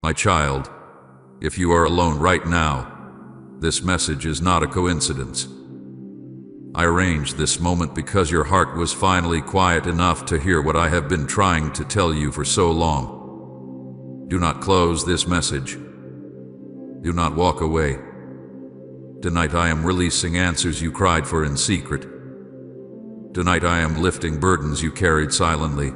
My child, if you are alone right now, this message is not a coincidence. I arranged this moment because your heart was finally quiet enough to hear what I have been trying to tell you for so long. Do not close this message. Do not walk away. Tonight I am releasing answers you cried for in secret. Tonight I am lifting burdens you carried silently.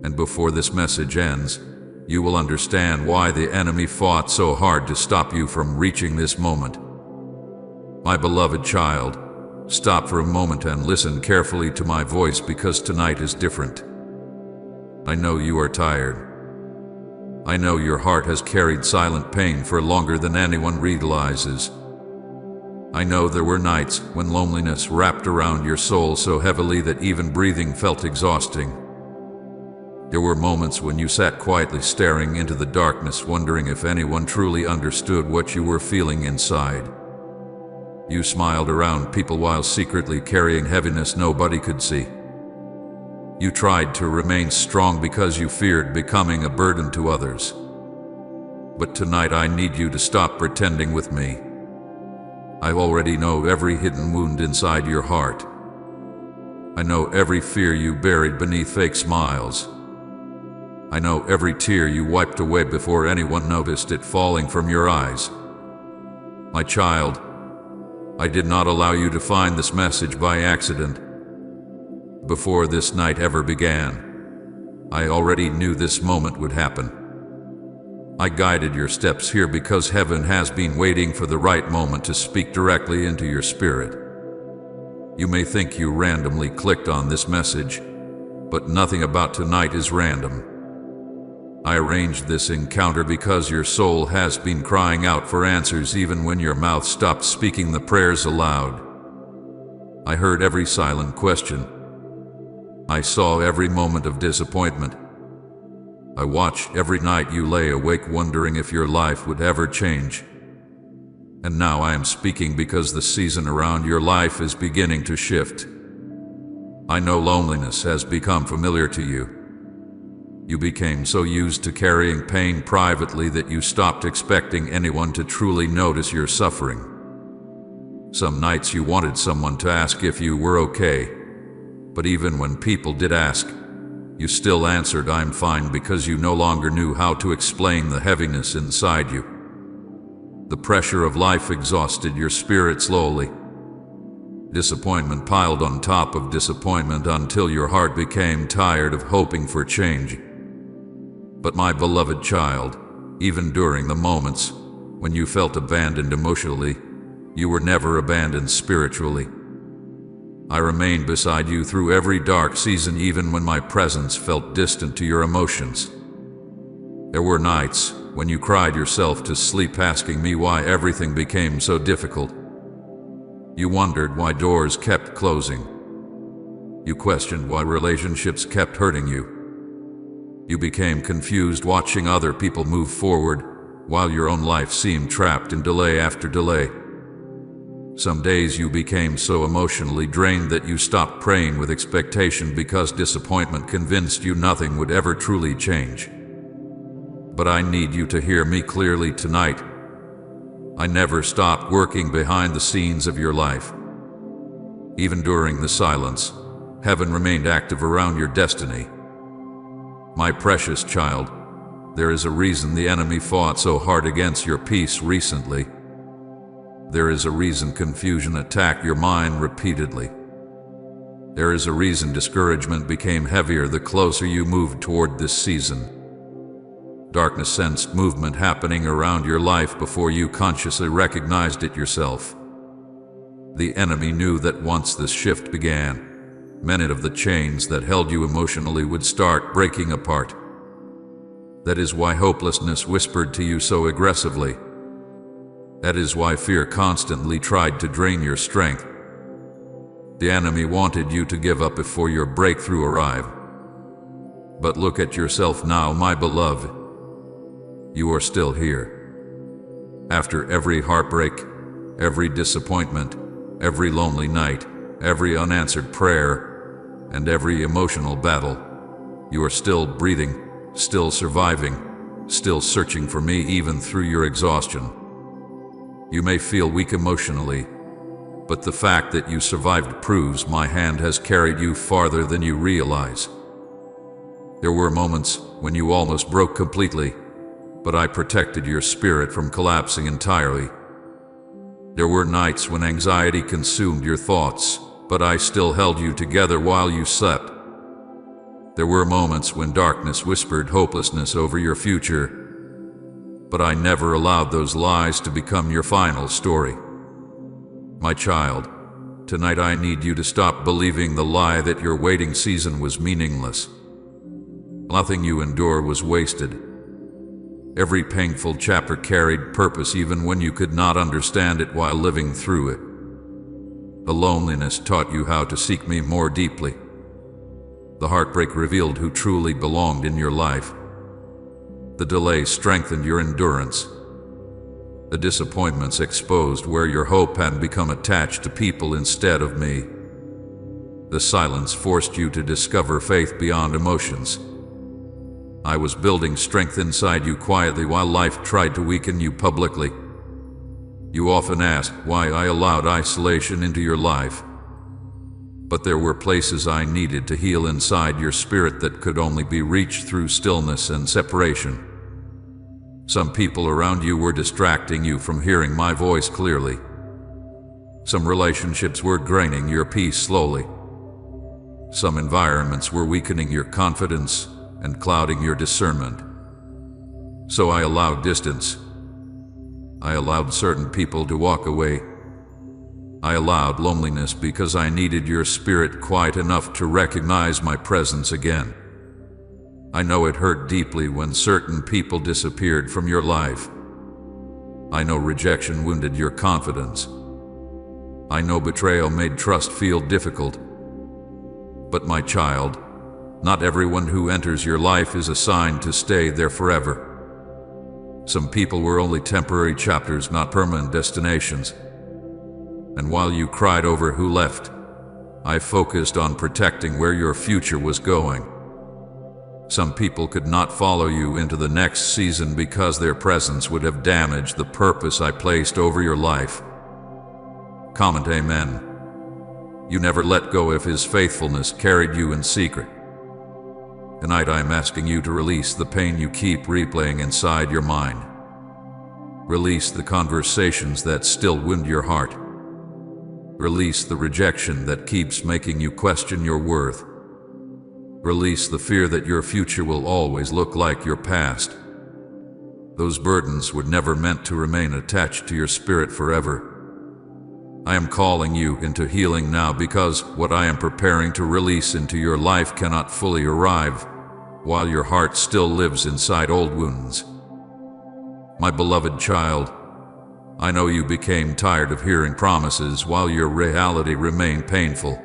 And before this message ends, you will understand why the enemy fought so hard to stop you from reaching this moment. My beloved child, stop for a moment and listen carefully to my voice because tonight is different. I know you are tired. I know your heart has carried silent pain for longer than anyone realizes. I know there were nights when loneliness wrapped around your soul so heavily that even breathing felt exhausting. There were moments when you sat quietly staring into the darkness, wondering if anyone truly understood what you were feeling inside. You smiled around people while secretly carrying heaviness nobody could see. You tried to remain strong because you feared becoming a burden to others. But tonight I need you to stop pretending with me. I already know every hidden wound inside your heart. I know every fear you buried beneath fake smiles. I know every tear you wiped away before anyone noticed it falling from your eyes. My child, I did not allow you to find this message by accident. Before this night ever began, I already knew this moment would happen. I guided your steps here because heaven has been waiting for the right moment to speak directly into your spirit. You may think you randomly clicked on this message, but nothing about tonight is random. I arranged this encounter because your soul has been crying out for answers even when your mouth stopped speaking the prayers aloud. I heard every silent question. I saw every moment of disappointment. I watched every night you lay awake wondering if your life would ever change. And now I am speaking because the season around your life is beginning to shift. I know loneliness has become familiar to you. You became so used to carrying pain privately that you stopped expecting anyone to truly notice your suffering. Some nights you wanted someone to ask if you were okay, but even when people did ask, you still answered I'm fine because you no longer knew how to explain the heaviness inside you. The pressure of life exhausted your spirit slowly. Disappointment piled on top of disappointment until your heart became tired of hoping for change. But my beloved child, even during the moments when you felt abandoned emotionally, you were never abandoned spiritually. I remained beside you through every dark season, even when my presence felt distant to your emotions. There were nights when you cried yourself to sleep asking me why everything became so difficult. You wondered why doors kept closing. You questioned why relationships kept hurting you. You became confused watching other people move forward, while your own life seemed trapped in delay after delay. Some days you became so emotionally drained that you stopped praying with expectation because disappointment convinced you nothing would ever truly change. But I need you to hear me clearly tonight. I never stopped working behind the scenes of your life. Even during the silence, heaven remained active around your destiny. My precious child, there is a reason the enemy fought so hard against your peace recently. There is a reason confusion attacked your mind repeatedly. There is a reason discouragement became heavier the closer you moved toward this season. Darkness sensed movement happening around your life before you consciously recognized it yourself. The enemy knew that once this shift began, many of the chains that held you emotionally would start breaking apart. That is why hopelessness whispered to you so aggressively. That is why fear constantly tried to drain your strength. The enemy wanted you to give up before your breakthrough arrived. But look at yourself now, my beloved. You are still here. After every heartbreak, every disappointment, every lonely night, every unanswered prayer, and every emotional battle, you are still breathing, still surviving, still searching for me even through your exhaustion. You may feel weak emotionally, but the fact that you survived proves my hand has carried you farther than you realize. There were moments when you almost broke completely, but I protected your spirit from collapsing entirely. There were nights when anxiety consumed your thoughts, but I still held you together while you slept. There were moments when darkness whispered hopelessness over your future, but I never allowed those lies to become your final story. My child, tonight I need you to stop believing the lie that your waiting season was meaningless. Nothing you endure was wasted. Every painful chapter carried purpose even when you could not understand it while living through it. The loneliness taught you how to seek me more deeply. The heartbreak revealed who truly belonged in your life. The delay strengthened your endurance. The disappointments exposed where your hope had become attached to people instead of me. The silence forced you to discover faith beyond emotions. I was building strength inside you quietly while life tried to weaken you publicly. You often asked why I allowed isolation into your life. But there were places I needed to heal inside your spirit that could only be reached through stillness and separation. Some people around you were distracting you from hearing my voice clearly. Some relationships were draining your peace slowly. Some environments were weakening your confidence and clouding your discernment. So I allowed distance. I allowed certain people to walk away. I allowed loneliness because I needed your spirit quiet enough to recognize my presence again. I know it hurt deeply when certain people disappeared from your life. I know rejection wounded your confidence. I know betrayal made trust feel difficult. But my child, not everyone who enters your life is assigned to stay there forever. Some people were only temporary chapters, not permanent destinations. And while you cried over who left, I focused on protecting where your future was going. Some people could not follow you into the next season because their presence would have damaged the purpose I placed over your life. Comment amen. You never let go of His faithfulness carried you in secret. Tonight I am asking you to release the pain you keep replaying inside your mind. Release the conversations that still wound your heart. Release the rejection that keeps making you question your worth. Release the fear that your future will always look like your past. Those burdens were never meant to remain attached to your spirit forever. I am calling you into healing now because what I am preparing to release into your life cannot fully arrive while your heart still lives inside old wounds. My beloved child, I know you became tired of hearing promises while your reality remained painful.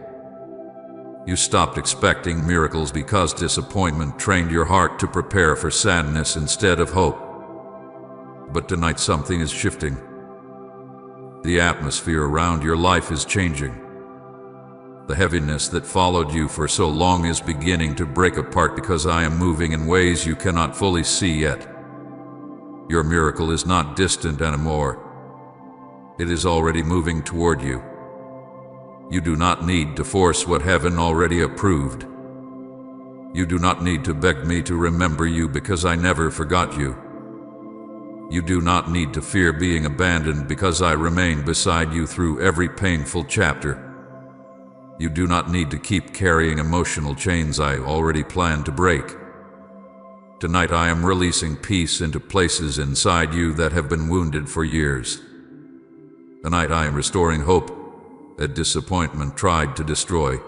You stopped expecting miracles because disappointment trained your heart to prepare for sadness instead of hope. But tonight something is shifting. The atmosphere around your life is changing. The heaviness that followed you for so long is beginning to break apart because I am moving in ways you cannot fully see yet. Your miracle is not distant anymore. It is already moving toward you. You do not need to force what heaven already approved. You do not need to beg me to remember you because I never forgot you. You do not need to fear being abandoned because I remain beside you through every painful chapter. You do not need to keep carrying emotional chains I already planned to break. Tonight I am releasing peace into places inside you that have been wounded for years. Tonight I am restoring hope that disappointment tried to destroy.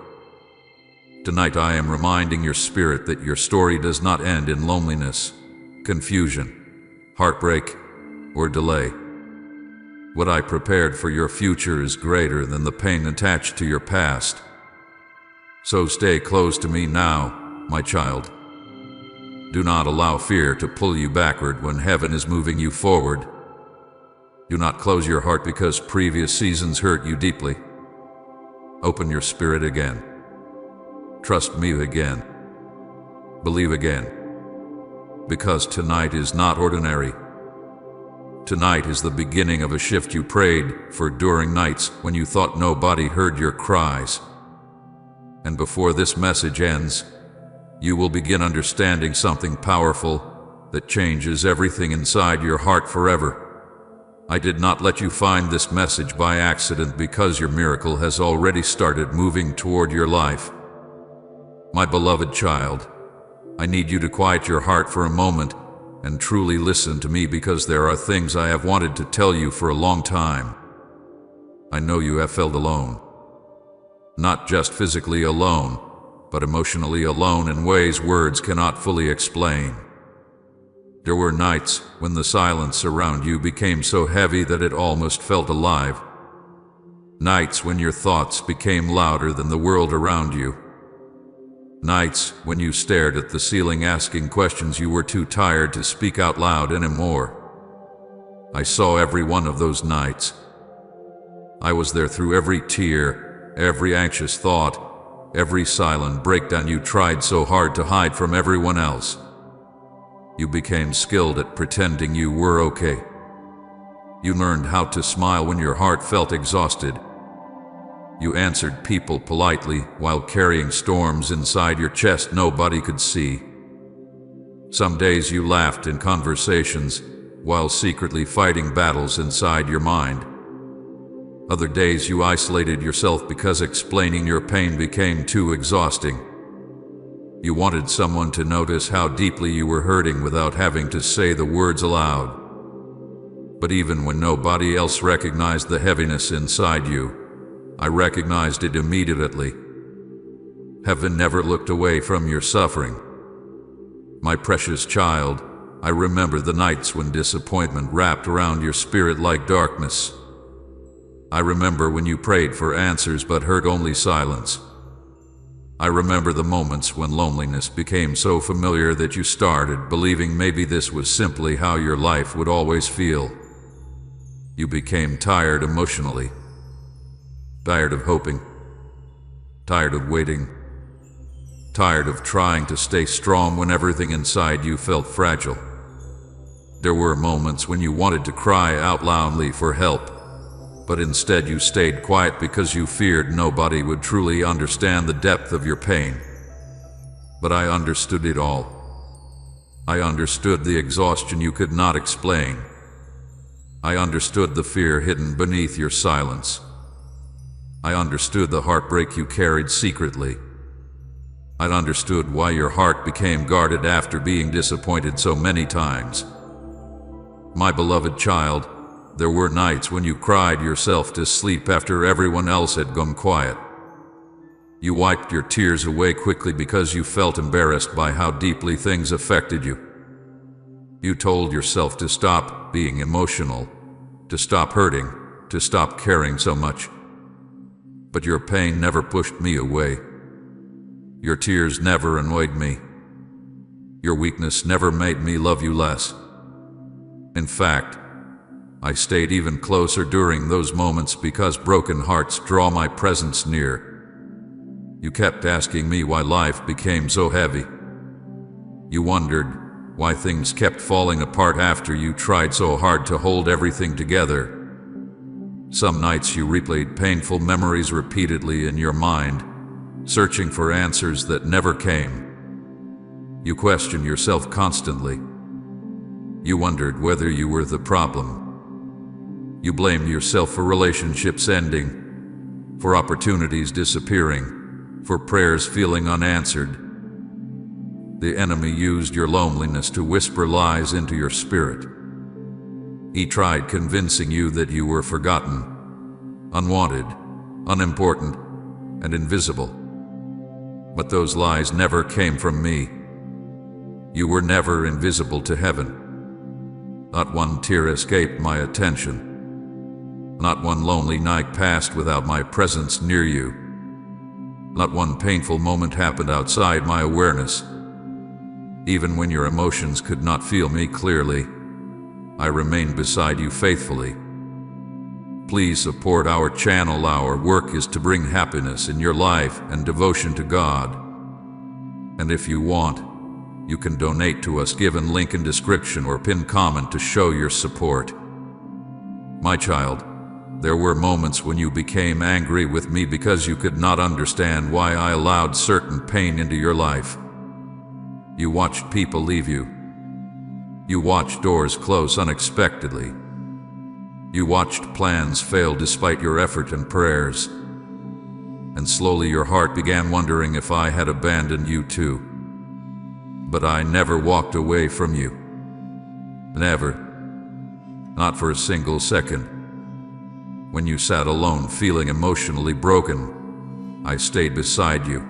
Tonight I am reminding your spirit that your story does not end in loneliness, confusion, heartbreak, or delay. What I prepared for your future is greater than the pain attached to your past. So stay close to me now, my child. Do not allow fear to pull you backward when heaven is moving you forward. Do not close your heart because previous seasons hurt you deeply. Open your spirit again. Trust me again. Believe again. Because tonight is not ordinary. Tonight is the beginning of a shift you prayed for during nights when you thought nobody heard your cries. And before this message ends, you will begin understanding something powerful that changes everything inside your heart forever. I did not let you find this message by accident because your miracle has already started moving toward your life. My beloved child, I need you to quiet your heart for a moment and truly listen to me, because there are things I have wanted to tell you for a long time. I know you have felt alone. Not just physically alone, but emotionally alone in ways words cannot fully explain. There were nights when the silence around you became so heavy that it almost felt alive. Nights when your thoughts became louder than the world around you. Nights when you stared at the ceiling asking questions you were too tired to speak out loud anymore. I saw every one of those nights. I was there through every tear, every anxious thought, every silent breakdown you tried so hard to hide from everyone else. You became skilled at pretending you were okay. You learned how to smile when your heart felt exhausted. You answered people politely while carrying storms inside your chest nobody could see. Some days you laughed in conversations while secretly fighting battles inside your mind. Other days you isolated yourself because explaining your pain became too exhausting. You wanted someone to notice how deeply you were hurting without having to say the words aloud. But even when nobody else recognized the heaviness inside you, I recognized it immediately. Heaven never looked away from your suffering. My precious child, I remember the nights when disappointment wrapped around your spirit like darkness. I remember when you prayed for answers but heard only silence. I remember the moments when loneliness became so familiar that you started believing maybe this was simply how your life would always feel. You became tired emotionally. Tired of hoping, tired of waiting, tired of trying to stay strong when everything inside you felt fragile. There were moments when you wanted to cry out loudly for help, but instead you stayed quiet because you feared nobody would truly understand the depth of your pain. But I understood it all. I understood the exhaustion you could not explain. I understood the fear hidden beneath your silence. I understood the heartbreak you carried secretly. I understood why your heart became guarded after being disappointed so many times. My beloved child, there were nights when you cried yourself to sleep after everyone else had gone quiet. You wiped your tears away quickly because you felt embarrassed by how deeply things affected you. You told yourself to stop being emotional, to stop hurting, to stop caring so much. But your pain never pushed me away. Your tears never annoyed me. Your weakness never made me love you less. In fact, I stayed even closer during those moments because broken hearts draw my presence near. You kept asking me why life became so heavy. You wondered why things kept falling apart after you tried so hard to hold everything together. Some nights you replayed painful memories repeatedly in your mind, searching for answers that never came. You questioned yourself constantly. You wondered whether you were the problem. You blamed yourself for relationships ending, for opportunities disappearing, for prayers feeling unanswered. The enemy used your loneliness to whisper lies into your spirit. He tried convincing you that you were forgotten, unwanted, unimportant, and invisible. But those lies never came from me. You were never invisible to heaven. Not one tear escaped my attention. Not one lonely night passed without my presence near you. Not one painful moment happened outside my awareness. Even when your emotions could not feel me clearly, I remained beside you faithfully. Please support our channel. Our work is to bring happiness in your life and devotion to God. And if you want, You can donate to us, given link in description or pin comment to show your support. My child, there were moments when you became angry with me because you could not understand why I allowed certain pain into your life. You watched people leave you. You watched doors close unexpectedly. You watched plans fail despite your effort and prayers. And slowly your heart began wondering if I had abandoned you too. But I never walked away from you. Never. Not for a single second. When you sat alone feeling emotionally broken, I stayed beside you.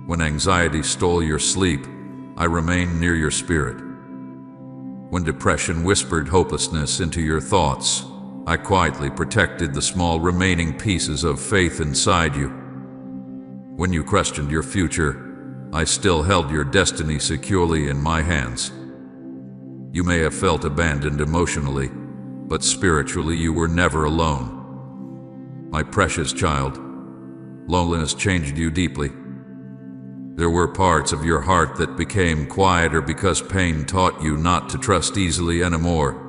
When anxiety stole your sleep, I remained near your spirit. When depression whispered hopelessness into your thoughts, I quietly protected the small remaining pieces of faith inside you. When you questioned your future, I still held your destiny securely in my hands. You may have felt abandoned emotionally, but spiritually you were never alone. My precious child, loneliness changed you deeply. There were parts of your heart that became quieter because pain taught you not to trust easily anymore.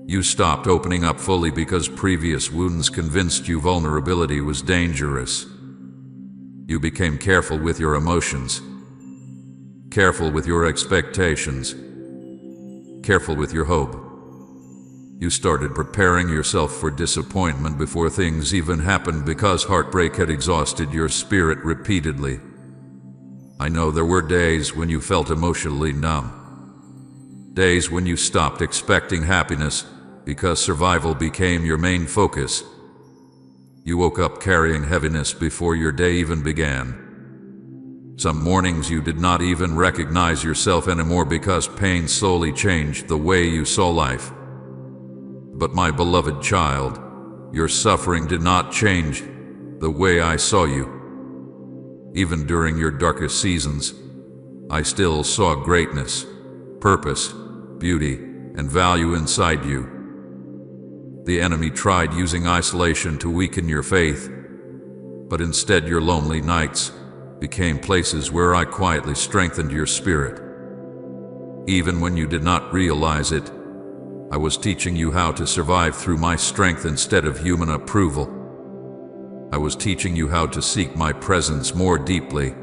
You stopped opening up fully because previous wounds convinced you vulnerability was dangerous. You became careful with your emotions, careful with your expectations, careful with your hope. You started preparing yourself for disappointment before things even happened because heartbreak had exhausted your spirit repeatedly. I know there were days when you felt emotionally numb. Days when you stopped expecting happiness because survival became your main focus. You woke up carrying heaviness before your day even began. Some mornings you did not even recognize yourself anymore because pain slowly changed the way you saw life. But my beloved child, your suffering did not change the way I saw you. Even during your darkest seasons, I still saw greatness, purpose, beauty, and value inside you. The enemy tried using isolation to weaken your faith, but instead your lonely nights became places where I quietly strengthened your spirit. Even when you did not realize it, I was teaching you how to survive through my strength instead of human approval. I was teaching you how to seek my presence more deeply.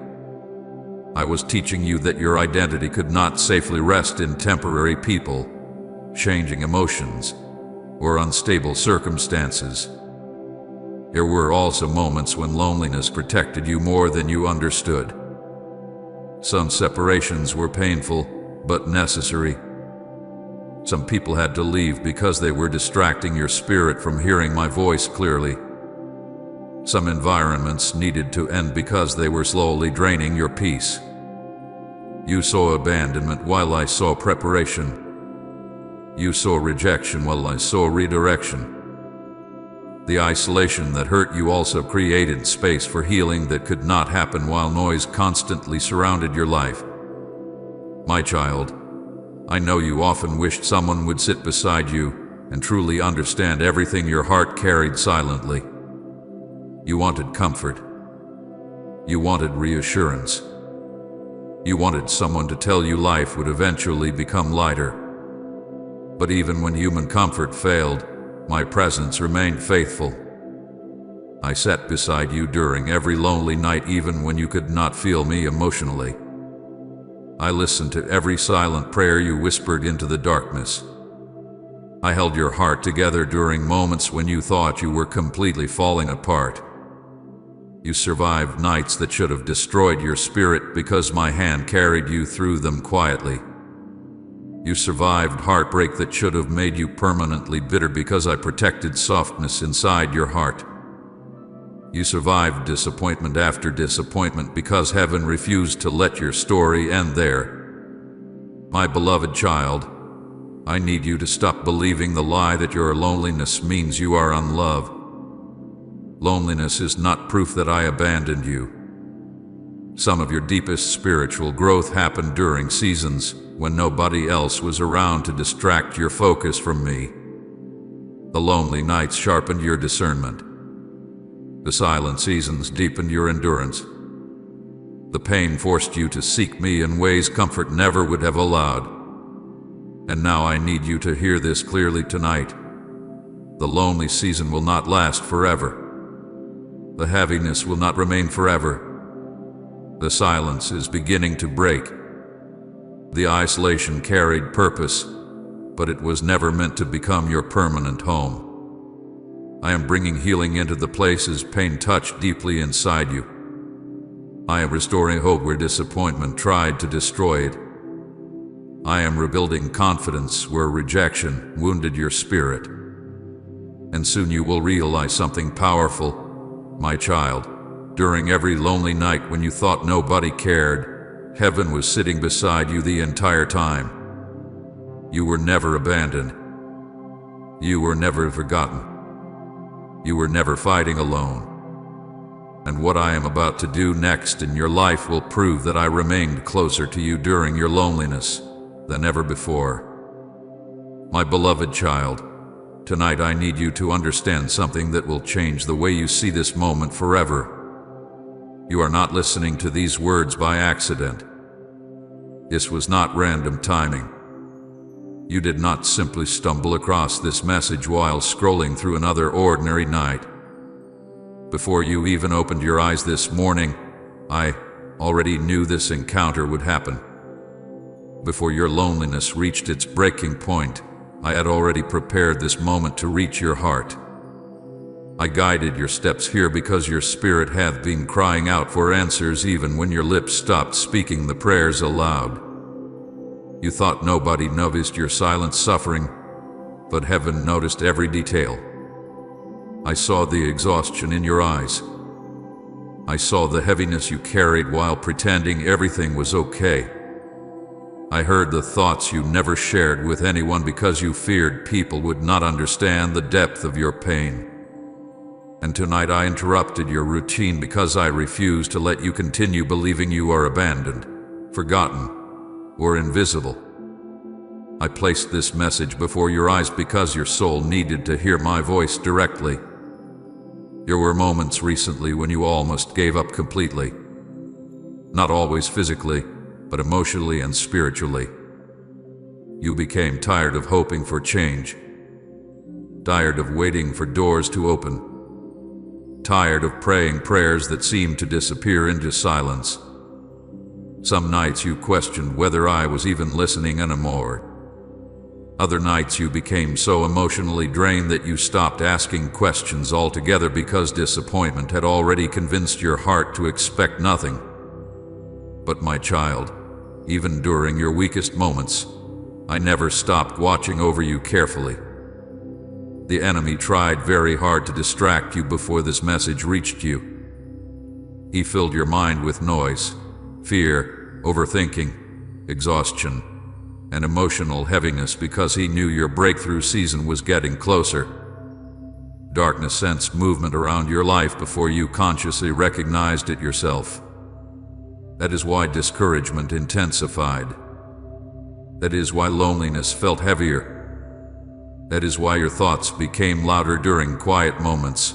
I was teaching you that your identity could not safely rest in temporary people, changing emotions, or unstable circumstances. There were also moments when loneliness protected you more than you understood. Some separations were painful, but necessary. Some people had to leave because they were distracting your spirit from hearing my voice clearly. Some environments needed to end because they were slowly draining your peace. You saw abandonment while I saw preparation. You saw rejection while I saw redirection. The isolation that hurt you also created space for healing that could not happen while noise constantly surrounded your life. My child, I know you often wished someone would sit beside you and truly understand everything your heart carried silently. You wanted comfort. You wanted reassurance. You wanted someone to tell you life would eventually become lighter. But even when human comfort failed, my presence remained faithful. I sat beside you during every lonely night, even when you could not feel me emotionally. I listened to every silent prayer you whispered into the darkness. I held your heart together during moments when you thought you were completely falling apart. You survived nights that should have destroyed your spirit because my hand carried you through them quietly. You survived heartbreak that should have made you permanently bitter because I protected softness inside your heart. You survived disappointment after disappointment because heaven refused to let your story end there. My beloved child, I need you to stop believing the lie that your loneliness means you are unloved. Loneliness is not proof that I abandoned you. Some of your deepest spiritual growth happened during seasons when nobody else was around to distract your focus from me. The lonely nights sharpened your discernment. The silent seasons deepened your endurance. The pain forced you to seek me in ways comfort never would have allowed. And now I need you to hear this clearly tonight. The lonely season will not last forever. The heaviness will not remain forever. The silence is beginning to break. The isolation carried purpose, but it was never meant to become your permanent home. I am bringing healing into the places pain touched deeply inside you. I am restoring hope where disappointment tried to destroy it. I am rebuilding confidence where rejection wounded your spirit. And soon you will realize something powerful, my child. During every lonely night when you thought nobody cared, heaven was sitting beside you the entire time. You were never abandoned. You were never forgotten. You were never fighting alone. And what I am about to do next in your life will prove that I remained closer to you during your loneliness than ever before. My beloved child, tonight I need you to understand something that will change the way you see this moment forever. You are not listening to these words by accident. This was not random timing. You did not simply stumble across this message while scrolling through another ordinary night. Before you even opened your eyes this morning, I already knew this encounter would happen. Before your loneliness reached its breaking point, I had already prepared this moment to reach your heart. I guided your steps here because your spirit had been crying out for answers even when your lips stopped speaking the prayers aloud. You thought nobody noticed your silent suffering, but heaven noticed every detail. I saw the exhaustion in your eyes. I saw the heaviness you carried while pretending everything was okay. I heard the thoughts you never shared with anyone because you feared people would not understand the depth of your pain. And tonight I interrupted your routine because I refused to let you continue believing you are abandoned, forgotten, or invisible. I placed this message before your eyes because your soul needed to hear my voice directly. There were moments recently when you almost gave up completely. Not always physically, but emotionally and spiritually. You became tired of hoping for change, tired of waiting for doors to open, tired of praying prayers that seemed to disappear into silence. Some nights you questioned whether I was even listening anymore. Other nights you became so emotionally drained that you stopped asking questions altogether because disappointment had already convinced your heart to expect nothing. But my child, even during your weakest moments, I never stopped watching over you carefully. The enemy tried very hard to distract you before this message reached you. He filled your mind with noise, fear, overthinking, exhaustion, and emotional heaviness because he knew your breakthrough season was getting closer. Darkness sensed movement around your life before you consciously recognized it yourself. That is why discouragement intensified. That is why loneliness felt heavier. That is why your thoughts became louder during quiet moments.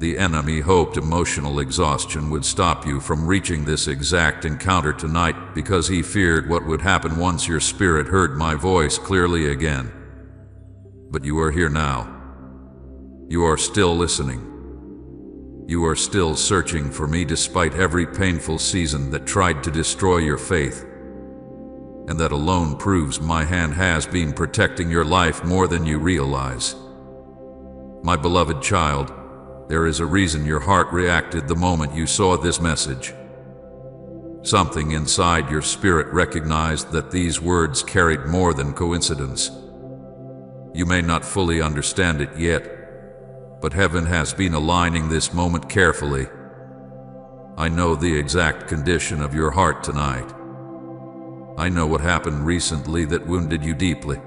The enemy hoped emotional exhaustion would stop you from reaching this exact encounter tonight because he feared what would happen once your spirit heard my voice clearly again. But you are here now. You are still listening. You are still searching for me despite every painful season that tried to destroy your faith. And that alone proves my hand has been protecting your life more than you realize. My beloved child, there is a reason your heart reacted the moment you saw this message. Something inside your spirit recognized that these words carried more than coincidence. You may not fully understand it yet, but heaven has been aligning this moment carefully. I know the exact condition of your heart tonight. I know what happened recently that wounded you deeply.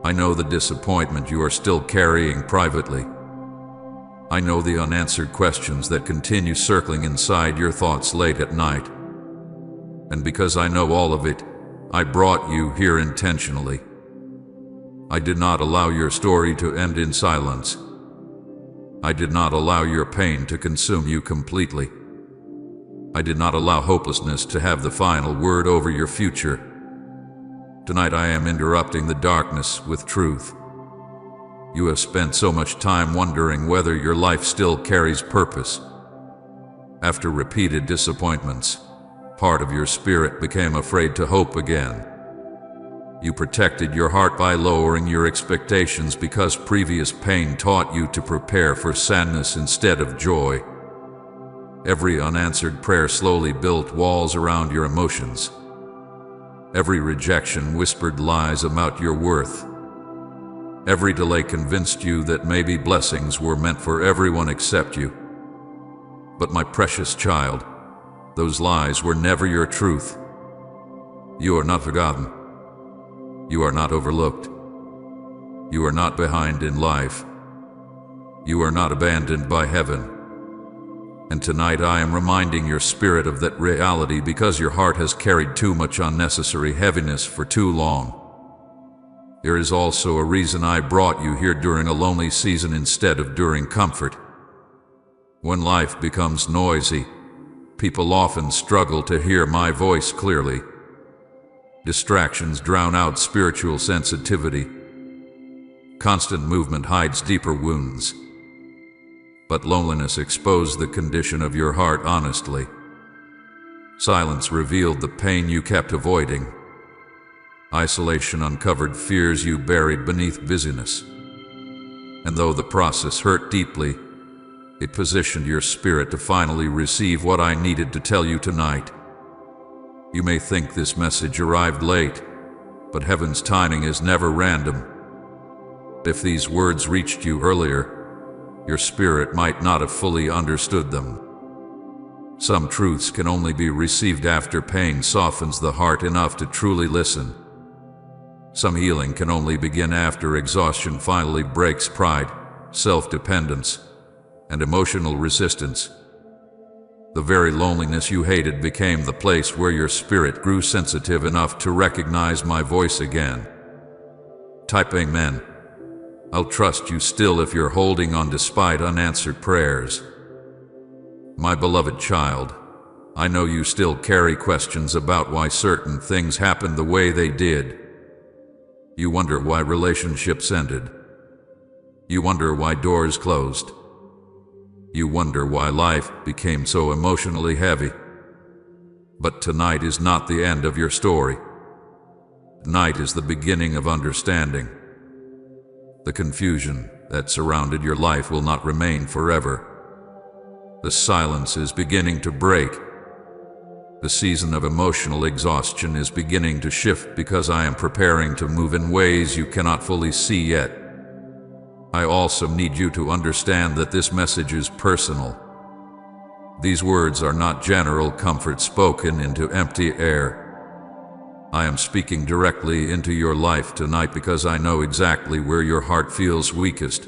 I know the disappointment you are still carrying privately. I know the unanswered questions that continue circling inside your thoughts late at night. And because I know all of it, I brought you here intentionally. I did not allow your story to end in silence. I did not allow your pain to consume you completely. I did not allow hopelessness to have the final word over your future. Tonight I am interrupting the darkness with truth. You have spent so much time wondering whether your life still carries purpose. After repeated disappointments, part of your spirit became afraid to hope again. You protected your heart by lowering your expectations because previous pain taught you to prepare for sadness instead of joy. Every unanswered prayer slowly built walls around your emotions. Every rejection whispered lies about your worth. Every delay convinced you that maybe blessings were meant for everyone except you. But my precious child, those lies were never your truth. You are not forgotten. You are not overlooked. You are not behind in life. You are not abandoned by heaven. And tonight I am reminding your spirit of that reality because your heart has carried too much unnecessary heaviness for too long. There is also a reason I brought you here during a lonely season instead of during comfort. When life becomes noisy, people often struggle to hear my voice clearly. Distractions drown out spiritual sensitivity. Constant movement hides deeper wounds. But loneliness exposed the condition of your heart honestly. Silence revealed the pain you kept avoiding. Isolation uncovered fears you buried beneath busyness. And though the process hurt deeply, it positioned your spirit to finally receive what I needed to tell you tonight. You may think this message arrived late, but heaven's timing is never random. If these words reached you earlier, your spirit might not have fully understood them. Some truths can only be received after pain softens the heart enough to truly listen. Some healing can only begin after exhaustion finally breaks pride, self-dependence, and emotional resistance. The very loneliness you hated became the place where your spirit grew sensitive enough to recognize my voice again. Type Amen. I'll trust you still if you're holding on despite unanswered prayers. My beloved child, I know you still carry questions about why certain things happened the way they did. You wonder why relationships ended. You wonder why doors closed. You wonder why life became so emotionally heavy. But tonight is not the end of your story. Tonight is the beginning of understanding. The confusion that surrounded your life will not remain forever. The silence is beginning to break. The season of emotional exhaustion is beginning to shift because I am preparing to move in ways you cannot fully see yet. I also need you to understand that this message is personal. These words are not general comfort spoken into empty air. I am speaking directly into your life tonight because I know exactly where your heart feels weakest.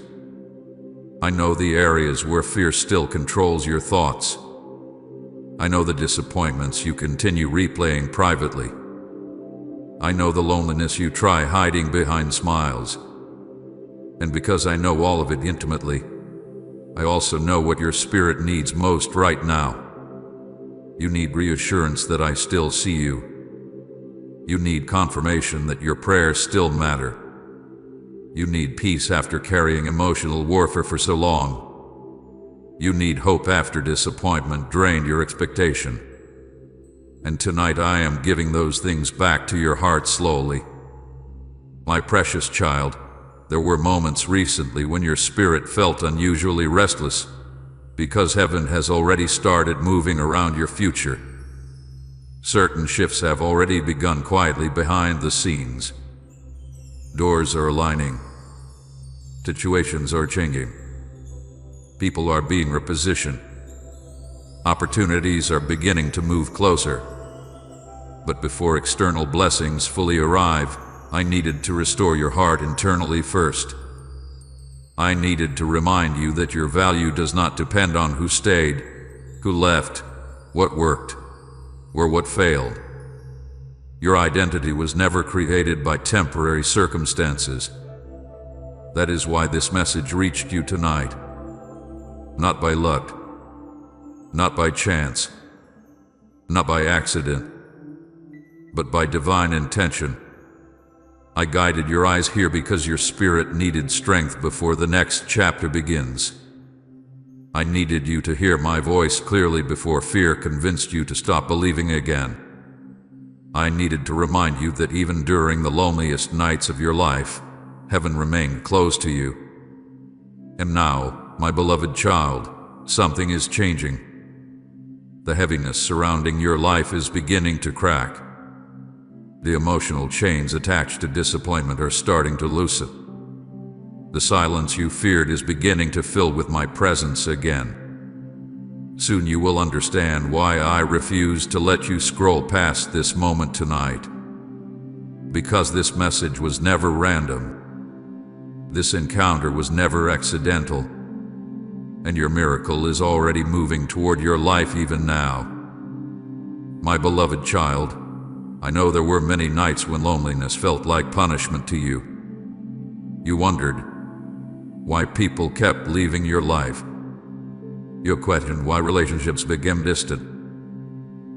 I know the areas where fear still controls your thoughts. I know the disappointments you continue replaying privately. I know the loneliness you try hiding behind smiles. And because I know all of it intimately, I also know what your spirit needs most right now. You need reassurance that I still see you. You need confirmation that your prayers still matter. You need peace after carrying emotional warfare for so long. You need hope after disappointment drained your expectation. And tonight I am giving those things back to your heart slowly. My precious child, there were moments recently when your spirit felt unusually restless, because heaven has already started moving around your future. Certain shifts have already begun quietly behind the scenes. Doors are aligning. Situations are changing. People are being repositioned. Opportunities are beginning to move closer. But before external blessings fully arrive, I needed to restore your heart internally first. I needed to remind you that your value does not depend on who stayed, who left, what worked, or what failed. Your identity was never created by temporary circumstances. That is why this message reached you tonight. Not by luck, not by chance, not by accident, but by divine intention. I guided your eyes here because your spirit needed strength before the next chapter begins. I needed you to hear my voice clearly before fear convinced you to stop believing again. I needed to remind you that even during the loneliest nights of your life, heaven remained close to you. And now, my beloved child, something is changing. The heaviness surrounding your life is beginning to crack. The emotional chains attached to disappointment are starting to loosen. The silence you feared is beginning to fill with my presence again. Soon you will understand why I refuse to let you scroll past this moment tonight. Because this message was never random. This encounter was never accidental. And your miracle is already moving toward your life even now. My beloved child, I know there were many nights when loneliness felt like punishment to you. You wondered why people kept leaving your life. You questioned why relationships became distant.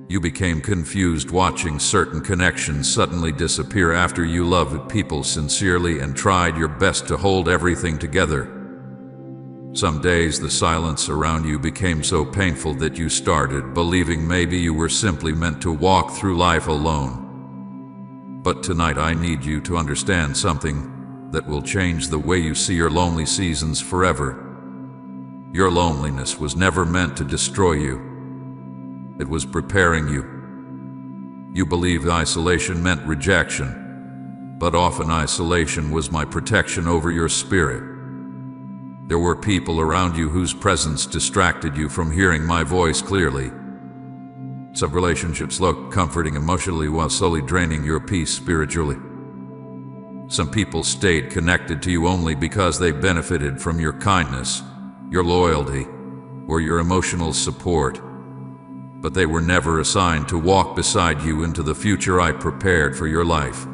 You became confused watching certain connections suddenly disappear after you loved people sincerely and tried your best to hold everything together. Some days the silence around you became so painful that you started believing maybe you were simply meant to walk through life alone. But tonight I need you to understand something that will change the way you see your lonely seasons forever. Your loneliness was never meant to destroy you. It was preparing you. You believed isolation meant rejection, but often isolation was my protection over your spirit. There were people around you whose presence distracted you from hearing my voice clearly. Some relationships looked comforting emotionally while slowly draining your peace spiritually. Some people stayed connected to you only because they benefited from your kindness, your loyalty, or your emotional support. But they were never assigned to walk beside you into the future I prepared for your life.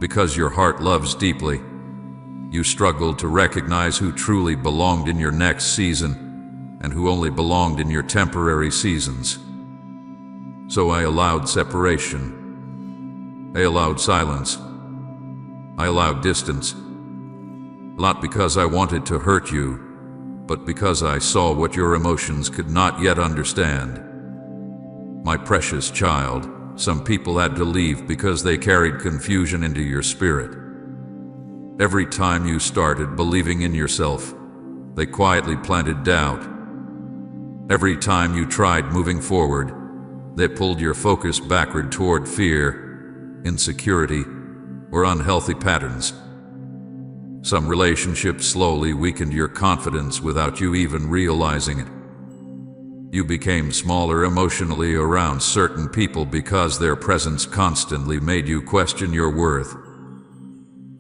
Because your heart loves deeply, you struggled to recognize who truly belonged in your next season and who only belonged in your temporary seasons. So I allowed separation. I allowed silence. I allowed distance. Not because I wanted to hurt you, but because I saw what your emotions could not yet understand. My precious child, some people had to leave because they carried confusion into your spirit. Every time you started believing in yourself, they quietly planted doubt. Every time you tried moving forward, they pulled your focus backward toward fear, insecurity, or unhealthy patterns. Some relationships slowly weakened your confidence without you even realizing it. You became smaller emotionally around certain people because their presence constantly made you question your worth.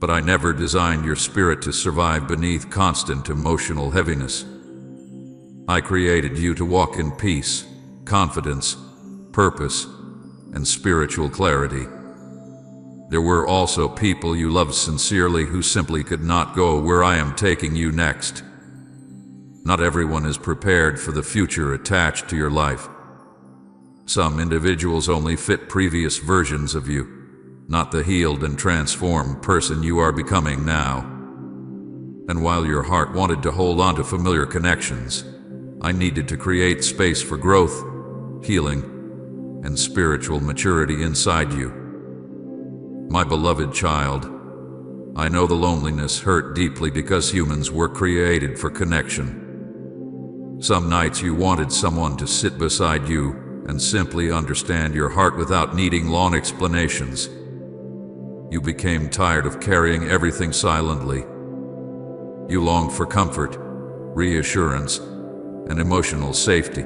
But I never designed your spirit to survive beneath constant emotional heaviness. I created you to walk in peace, confidence, purpose, and spiritual clarity. There were also people you loved sincerely who simply could not go where I am taking you next. Not everyone is prepared for the future attached to your life. Some individuals only fit previous versions of you, not the healed and transformed person you are becoming now. And while your heart wanted to hold on to familiar connections, I needed to create space for growth, healing, and spiritual maturity inside you. My beloved child, I know the loneliness hurt deeply because humans were created for connection. Some nights you wanted someone to sit beside you and simply understand your heart without needing long explanations. You became tired of carrying everything silently. You longed for comfort, reassurance, and emotional safety.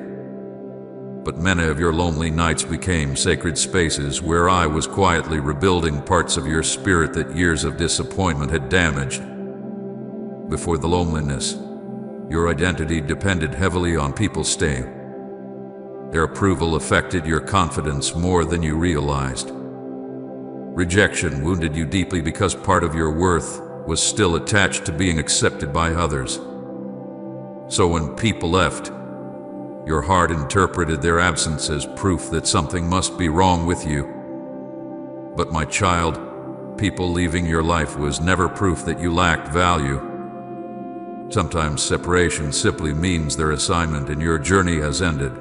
But many of your lonely nights became sacred spaces where I was quietly rebuilding parts of your spirit that years of disappointment had damaged. Before the loneliness, your identity depended heavily on people staying. Their approval affected your confidence more than you realized. Rejection wounded you deeply because part of your worth was still attached to being accepted by others. So when people left, Your heart interpreted their absence as proof that something must be wrong with you. But my child, people leaving your life was never proof that you lacked value. Sometimes separation simply means their assignment and your journey has ended.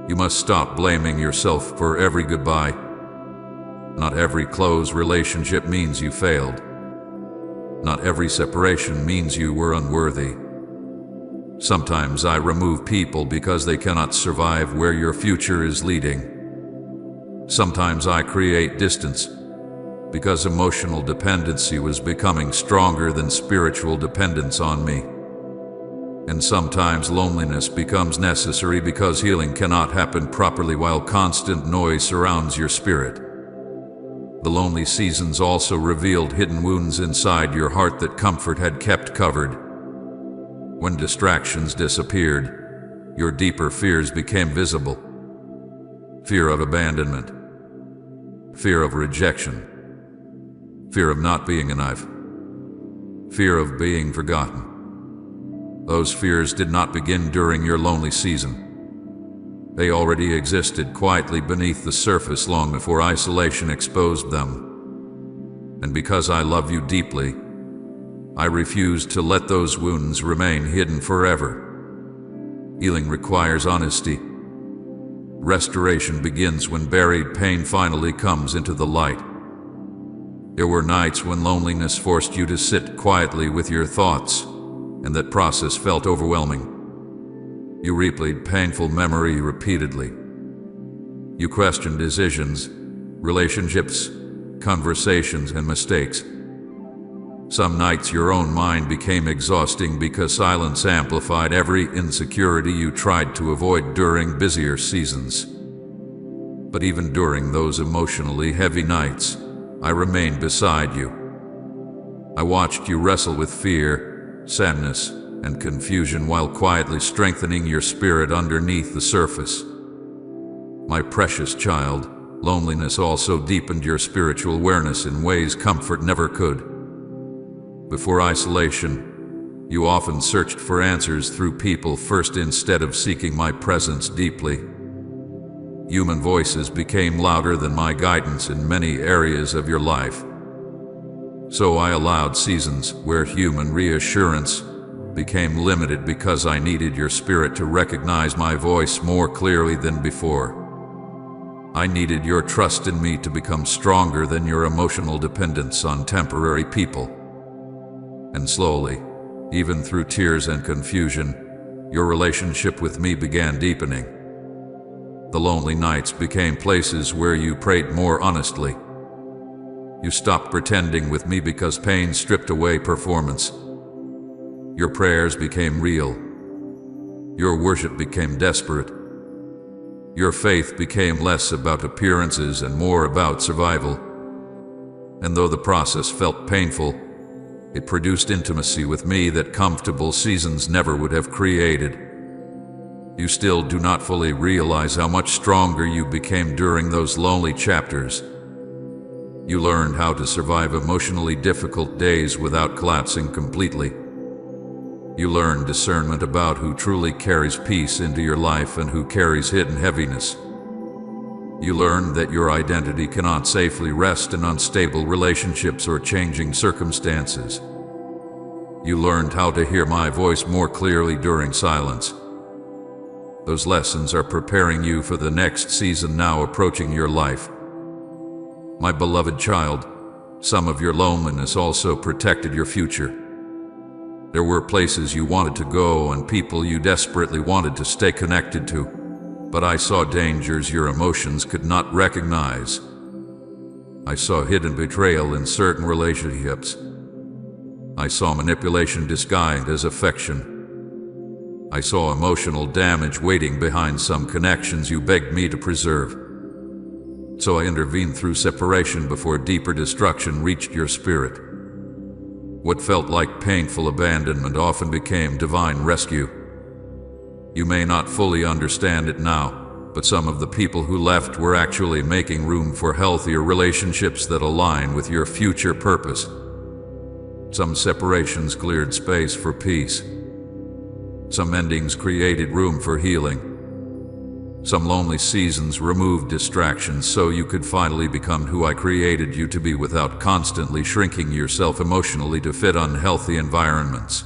You must stop blaming yourself for every goodbye. Not every close relationship means you failed. Not every separation means you were unworthy. Sometimes I remove people because they cannot survive where your future is leading. Sometimes I create distance because emotional dependency was becoming stronger than spiritual dependence on me. And sometimes loneliness becomes necessary because healing cannot happen properly while constant noise surrounds your spirit. The lonely seasons also revealed hidden wounds inside your heart that comfort had kept covered. When distractions disappeared, your deeper fears became visible. Fear of abandonment, fear of rejection, fear of not being enough, fear of being forgotten. Those fears did not begin during your lonely season. They already existed quietly beneath the surface long before isolation exposed them. And because I love you deeply, I refuse to let those wounds remain hidden forever. Healing requires honesty. Restoration begins when buried pain finally comes into the light. There were nights when loneliness forced you to sit quietly with your thoughts, and that process felt overwhelming. You replayed painful memory repeatedly. You questioned decisions, relationships, conversations, and mistakes. Some nights your own mind became exhausting because silence amplified every insecurity you tried to avoid during busier seasons. But even during those emotionally heavy nights, I remained beside you. I watched you wrestle with fear, sadness, and confusion while quietly strengthening your spirit underneath the surface. My precious child, loneliness also deepened your spiritual awareness in ways comfort never could. Before isolation, you often searched for answers through people first instead of seeking my presence deeply. Human voices became louder than my guidance in many areas of your life. So I allowed seasons where human reassurance became limited because I needed your spirit to recognize my voice more clearly than before. I needed your trust in me to become stronger than your emotional dependence on temporary people. And slowly, even through tears and confusion, your relationship with me began deepening. The lonely nights became places where you prayed more honestly. You stopped pretending with me because pain stripped away performance. Your prayers became real. Your worship became desperate. Your faith became less about appearances and more about survival. And though the process felt painful, it produced intimacy with me that comfortable seasons never would have created. You still do not fully realize how much stronger you became during those lonely chapters. You learned how to survive emotionally difficult days without collapsing completely. You learned discernment about who truly carries peace into your life and who carries hidden heaviness. You learned that your identity cannot safely rest in unstable relationships or changing circumstances. You learned how to hear my voice more clearly during silence. Those lessons are preparing you for the next season now approaching your life. My beloved child, some of your loneliness also protected your future. There were places you wanted to go and people you desperately wanted to stay connected to, but I saw dangers your emotions could not recognize. I saw hidden betrayal in certain relationships. I saw manipulation disguised as affection. I saw emotional damage waiting behind some connections you begged me to preserve. So I intervened through separation before deeper destruction reached your spirit. What felt like painful abandonment often became divine rescue. You may not fully understand it now, but some of the people who left were actually making room for healthier relationships that align with your future purpose. Some separations cleared space for peace. Some endings created room for healing. Some lonely seasons removed distractions so you could finally become who I created you to be without constantly shrinking yourself emotionally to fit unhealthy environments.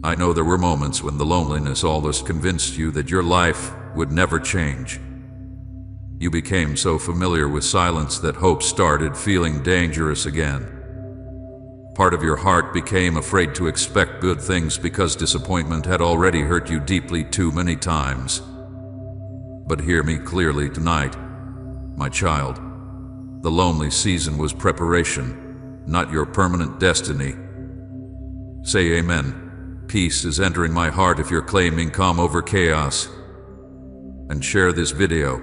I know there were moments when the loneliness almost convinced you that your life would never change. You became so familiar with silence that hope started feeling dangerous again. Part of your heart became afraid to expect good things because disappointment had already hurt you deeply too many times. But hear me clearly tonight, my child. The lonely season was preparation, not your permanent destiny. Say amen. Peace is entering my heart if you're claiming calm over chaos. And share this video.